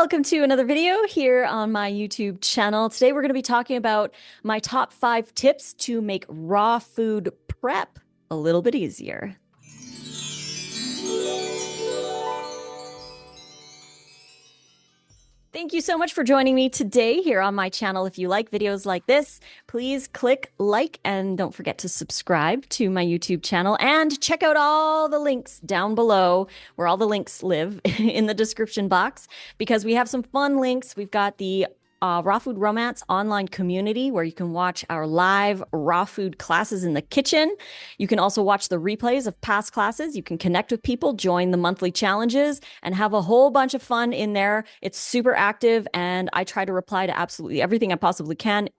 Welcome to another video here on my YouTube channel. Today we're going to be talking about my top 5 tips to make raw food prep a little bit easier. Thank you so much for joining me today here on my channel. If you like videos like this, please click like and don't forget to subscribe to my YouTube channel and check out all the links down below where all the links live in the description box because we have some fun links. We've got the Raw Food Romance online community where you can watch our live raw food classes in the kitchen. You can also watch the replays of past classes. You can connect with people, join the monthly challenges, and have a whole bunch of fun in there. It's super active, and I try to reply to absolutely everything I possibly can,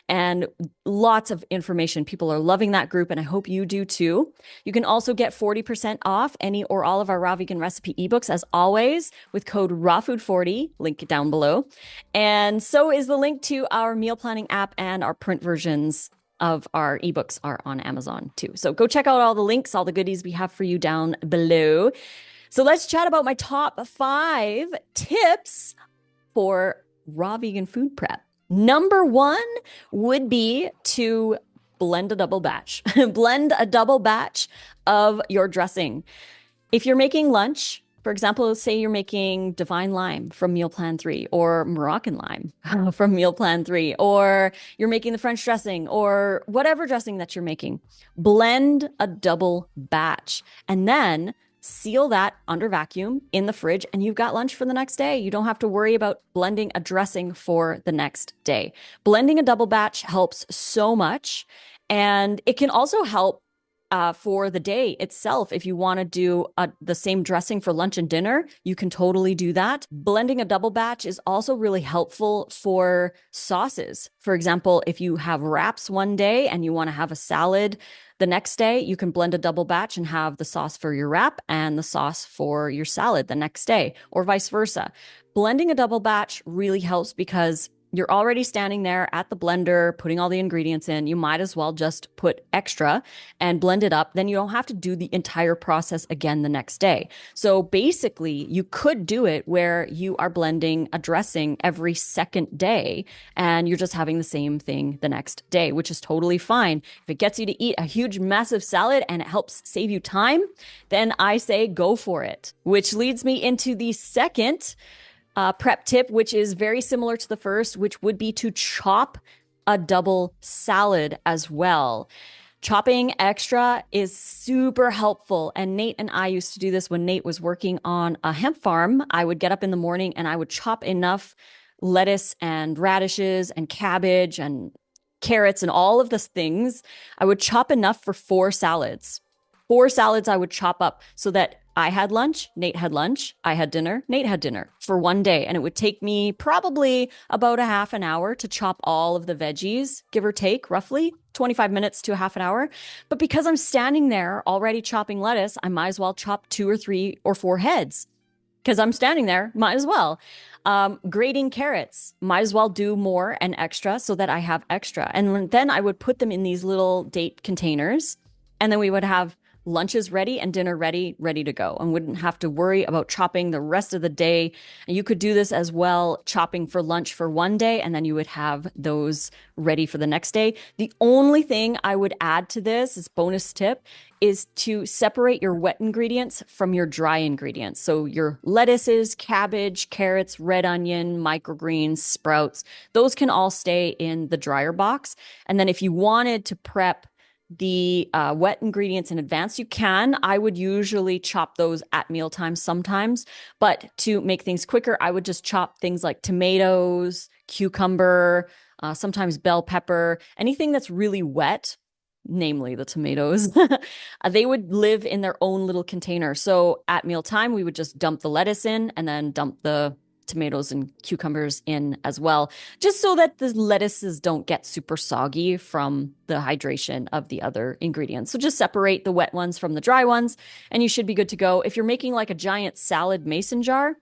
and lots of information. People are loving that group, and I hope you do too. You can also get 40% off any or all of our raw vegan recipe ebooks, as always, with code RAWFOOD40, link down below. And so is the link to our meal planning app, and our print versions of our ebooks are on Amazon too. So go check out all the links, all the goodies we have for you down below. So let's chat about my top 5 tips for raw vegan food prep. Number 1 would be to blend a double batch. Blend a double batch of your dressing. If you're making lunch, for example, say you're making Divine Lime from Meal Plan 3 or Moroccan Lime from Meal Plan 3, or you're making the French dressing or whatever dressing that you're making, blend a double batch and then seal that under vacuum in the fridge, and you've got lunch for the next day. You don't have to worry about blending a dressing for the next day. Blending a double batch helps so much, and it can also help for the day itself. If you want to do the same dressing for lunch and dinner, you can totally do that. Blending a double batch is also really helpful for sauces. For example, if you have wraps one day and you want to have a salad the next day, you can blend a double batch and have the sauce for your wrap and the sauce for your salad the next day, or vice versa. Blending a double batch really helps because you're already standing there at the blender, putting all the ingredients in. You might as well just put extra and blend it up. Then you don't have to do the entire process again the next day. So basically, you could do it where you are blending a dressing every second day and you're just having the same thing the next day, which is totally fine. If it gets you to eat a huge, massive salad and it helps save you time, then I say go for it. Which leads me into the second prep tip, which is very similar to the first, which would be to chop a double salad as well. Chopping extra is super helpful. And Nate and I used to do this when Nate was working on a hemp farm. I would get up in the morning and I would chop enough lettuce and radishes and cabbage and carrots and all of the things. I would chop enough for 4 salads. 4 salads I would chop up so that I had lunch, Nate had lunch, I had dinner, Nate had dinner for one day. And it would take me probably about a half an hour to chop all of the veggies, give or take roughly 25 minutes to a half an hour. But because I'm standing there already chopping lettuce, I might as well chop 2 or 3 or 4 heads because I'm standing there, might as well. Grating carrots, might as well do more and extra so that I have extra. And then I would put them in these little date containers, and then we would have lunch is ready and dinner ready to go, and wouldn't have to worry about chopping the rest of the day. And you could do this as well, chopping for lunch for one day, and then you would have those ready for the next day. The only thing I would add to this as bonus tip is to separate your wet ingredients from your dry ingredients. So your lettuces, cabbage, carrots, red onion, microgreens, sprouts, those can all stay in the dryer box. And then if you wanted to prep the wet ingredients in advance, you can. I would usually chop those at mealtime sometimes, but to make things quicker, I would just chop things like tomatoes, cucumber, sometimes bell pepper, anything that's really wet, namely the tomatoes. They would live in their own little container. So at mealtime, we would just dump the lettuce in and then dump the tomatoes and cucumbers in as well, just so that the lettuces don't get super soggy from the hydration of the other ingredients. So just separate the wet ones from the dry ones and you should be good to go. If you're making like a giant salad mason jar,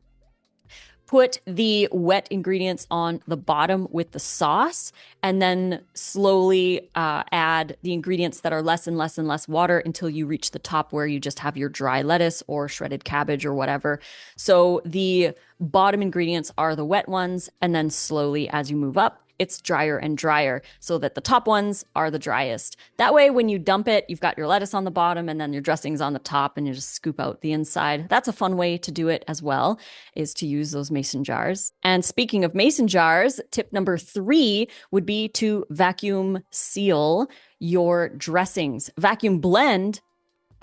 put the wet ingredients on the bottom with the sauce, and then slowly add the ingredients that are less and less and less water until you reach the top where you just have your dry lettuce or shredded cabbage or whatever. So the bottom ingredients are the wet ones, and then slowly as you move up, it's drier and drier so that the top ones are the driest. That way, when you dump it, you've got your lettuce on the bottom and then your dressings on the top, and you just scoop out the inside. That's a fun way to do it as well, is to use those mason jars. And speaking of mason jars, tip number 3 would be to vacuum seal your dressings. Vacuum blend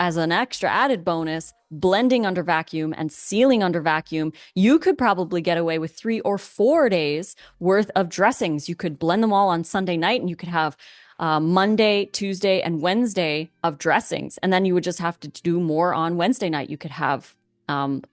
as an extra added bonus, blending under vacuum and sealing under vacuum. You could probably get away with 3 or 4 days worth of dressings. You could blend them all on Sunday night, and you could have Monday, Tuesday, and Wednesday of dressings. And then you would just have to do more on Wednesday night. You could have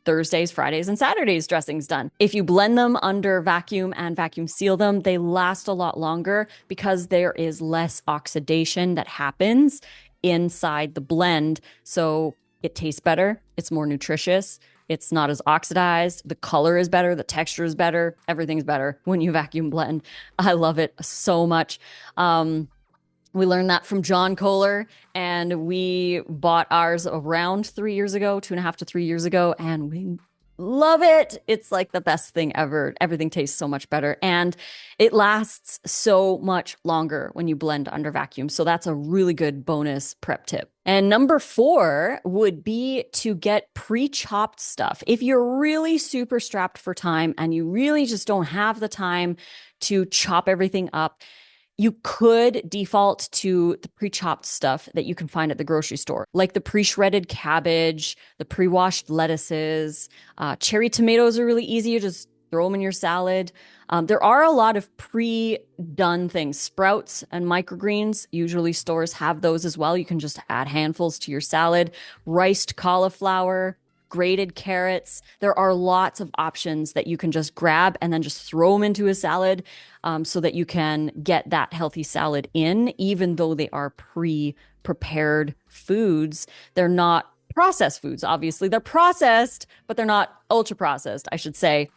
Thursdays, Fridays, and Saturdays dressings done. If you blend them under vacuum and vacuum seal them, they last a lot longer because there is less oxidation that happens inside the blend. So it tastes better. It's more nutritious. It's not as oxidized. The color is better. The texture is better. Everything's better when you vacuum blend. I love it so much. We learned that from John Kohler, and we bought ours around 3 years ago, 2.5 to 3 years ago, and we love it. It's like the best thing ever. Everything tastes so much better, and it lasts so much longer when you blend under vacuum. So that's a really good bonus prep tip. And number 4 would be to get pre-chopped stuff. If you're really super strapped for time and you really just don't have the time to chop everything up, you could default to the pre-chopped stuff that you can find at the grocery store, like the pre-shredded cabbage, the pre-washed lettuces. Cherry tomatoes are really easy. You just throw them in your salad. There are a lot of pre-done things. Sprouts and microgreens, usually stores have those as well. You can just add handfuls to your salad. Riced cauliflower, grated carrots. There are lots of options that you can just grab and then just throw them into a salad, so that you can get that healthy salad in, even though they are pre-prepared foods. They're not processed foods, obviously. They're processed, but they're not ultra processed, I should say.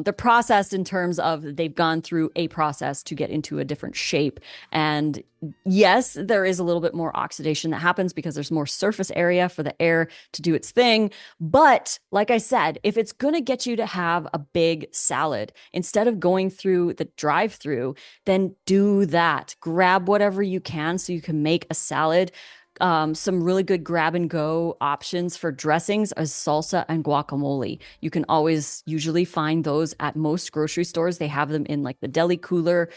They're processed in terms of they've gone through a process to get into a different shape. And yes, there is a little bit more oxidation that happens because there's more surface area for the air to do its thing. But like I said, if it's going to get you to have a big salad, instead of going through the drive-through, then do that. Grab whatever you can so you can make a salad. Some really good grab and go options for dressings is salsa and guacamole. You can always usually find those at most grocery stores. They have them in like the deli cooler.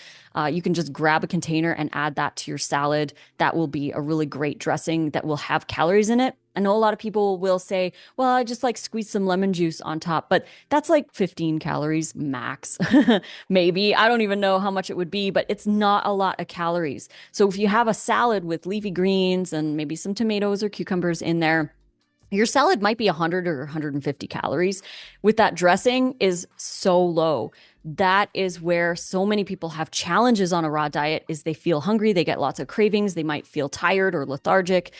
You can just grab a container and add that to your salad. That will be a really great dressing that will have calories in it. I know a lot of people will say, well, I just like squeeze some lemon juice on top, but that's like 15 calories max. Maybe. I don't even know how much it would be, but it's not a lot of calories. So if you have a salad with leafy greens and maybe some tomatoes or cucumbers in there, your salad might be 100 or 150 calories. With that dressing is so low. That is where so many people have challenges on a raw diet, is they feel hungry, they get lots of cravings, they might feel tired or lethargic,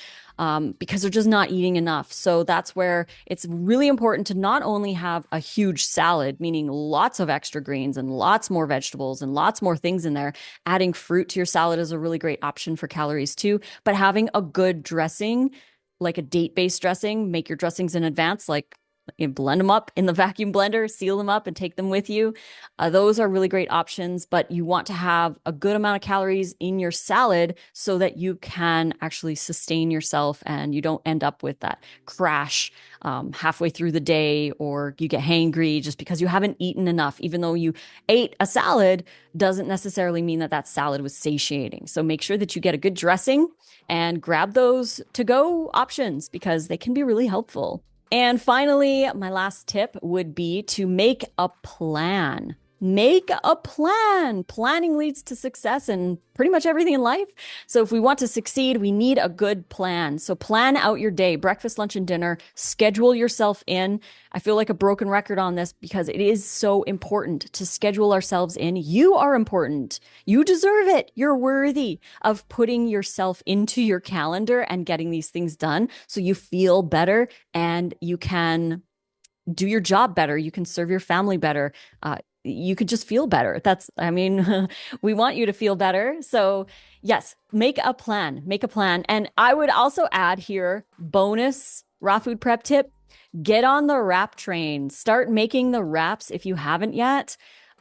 because they're just not eating enough. So that's where it's really important to not only have a huge salad, meaning lots of extra greens and lots more vegetables and lots more things in there. Adding fruit to your salad is a really great option for calories too, but having a good dressing, like a date-based dressing, make your dressings in advance, like you blend them up in the vacuum blender, seal them up and take them with you. Those are really great options, but you want to have a good amount of calories in your salad so that you can actually sustain yourself and you don't end up with that crash halfway through the day, or you get hangry just because you haven't eaten enough. Even though you ate a salad doesn't necessarily mean that that salad was satiating. So make sure that you get a good dressing and grab those to-go options because they can be really helpful. And finally, my last tip would be to make a plan. Make a plan. Planning leads to success in pretty much everything in life. So if we want to succeed, we need a good plan. So plan out your day, breakfast, lunch, and dinner. Schedule yourself in. I feel like a broken record on this because it is so important to schedule ourselves in. You are important. You deserve it. You're worthy of putting yourself into your calendar and getting these things done so you feel better and you can do your job better. You can serve your family better. You could just feel better. I mean, we want you to feel better. So, yes, make a plan. Make a plan. And I would also add here bonus raw food prep tip, get on the wrap train. Start making the wraps if you haven't yet.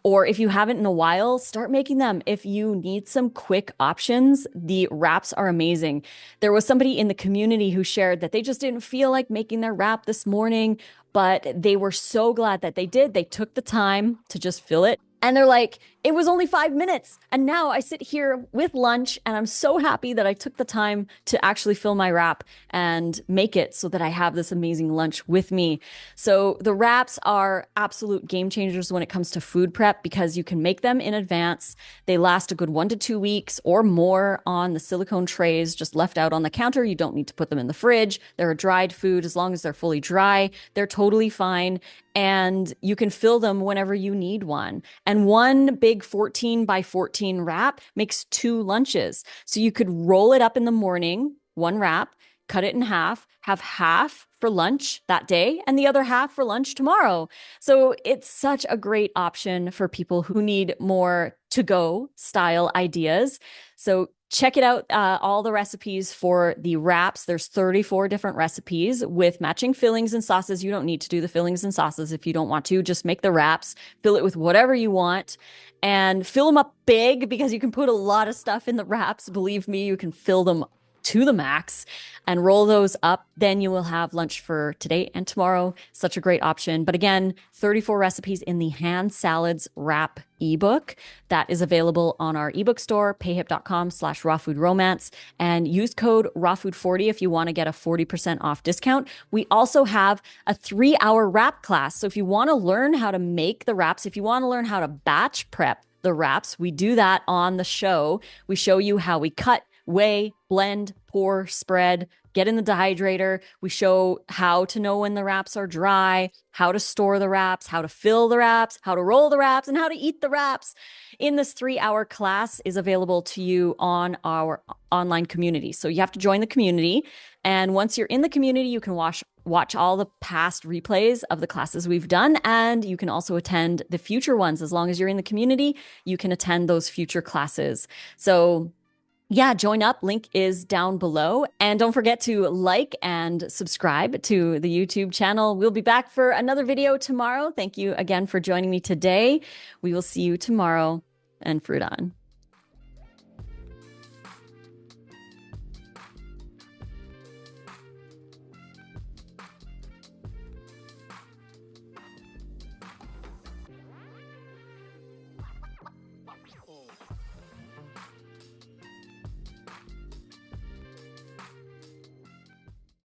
Or if you haven't in a while, start making them. If you need some quick options, the wraps are amazing. There was somebody in the community who shared that they just didn't feel like making their wrap this morning, but they were so glad that they did. They took the time to just fill it. And they're like, it was only 5 minutes. And now I sit here with lunch and I'm so happy that I took the time to actually fill my wrap and make it so that I have this amazing lunch with me. So the wraps are absolute game changers when it comes to food prep because you can make them in advance. They last a good 1 to 2 weeks or more on the silicone trays just left out on the counter. You don't need to put them in the fridge. They're a dried food. As long as they're fully dry, they're totally fine. And you can fill them whenever you need one. And one big 14 by 14 wrap makes 2 lunches. So you could roll it up in the morning, one wrap, cut it in half, have half for lunch that day and the other half for lunch tomorrow. So it's such a great option for people who need more to-go style ideas. So check it out, all the recipes for the wraps. There's 34 different recipes with matching fillings and sauces. You don't need to do the fillings and sauces if you don't want to. Just make the wraps, fill it with whatever you want, and fill them up big because you can put a lot of stuff in the wraps. Believe me, you can fill them to the max and roll those up. Then you will have lunch for today and tomorrow. Such a great option. But again, 34 recipes in the hand salads wrap ebook that is available on our ebook store, payhip.com/rawfoodromance, and use code rawfood40 if you want to get a 40% off discount. We also have a 3-hour wrap class. So if you want to learn how to make the wraps, if you want to learn how to batch prep the wraps, we do that on the show. We show you how we cut, weigh, blend, pour, spread, get in the dehydrator. We show how to know when the wraps are dry, how to store the wraps, how to fill the wraps, how to roll the wraps, and how to eat the wraps. In this 3-hour class is available to you on our online community. So you have to join the community. And once you're in the community, you can watch all the past replays of the classes we've done. And you can also attend the future ones. As long as you're in the community, you can attend those future classes. So yeah, join up. Link is down below. And don't forget to like and subscribe to the YouTube channel. We'll be back for another video tomorrow. Thank you again for joining me today. We will see you tomorrow, and fruit on.